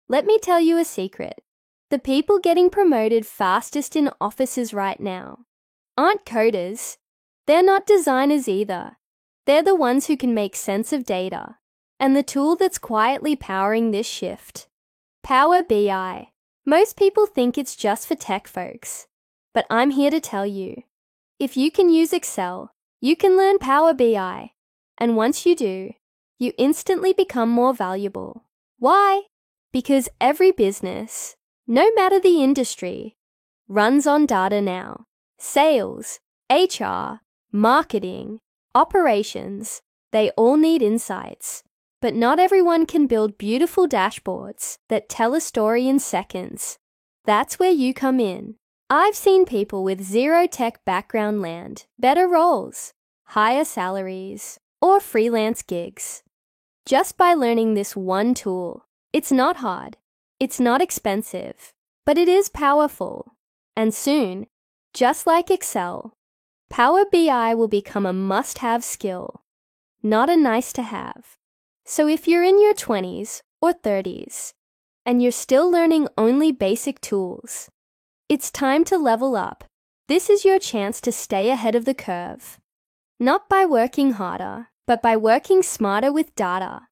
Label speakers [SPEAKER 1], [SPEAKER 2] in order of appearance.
[SPEAKER 1] Let me tell you a secret. The people getting promoted fastest in offices right now aren't coders. They're not designers either. They're the ones who can make sense of data and the tool that's quietly powering this shift. Power BI. Most people think it's just for tech folks, but I'm here to tell you, if you can use Excel, you can learn Power BI, and once you do, you instantly become more valuable. Why? Because every business, no matter the industry, runs on data now. Sales, HR, marketing, operations, they all need insights. But not everyone can build beautiful dashboards that tell a story in seconds. That's where you come in. I've seen people with zero tech background land better roles, higher salaries, or freelance gigs, just by learning this one tool. It's not hard, it's not expensive, but it is powerful. And soon, just like Excel, Power BI will become a must-have skill, not a nice-to-have. So if you're in your 20s or 30s and you're still learning only basic tools, it's time to level up. This is your chance to stay ahead of the curve. Not by working harder, but by working smarter with data.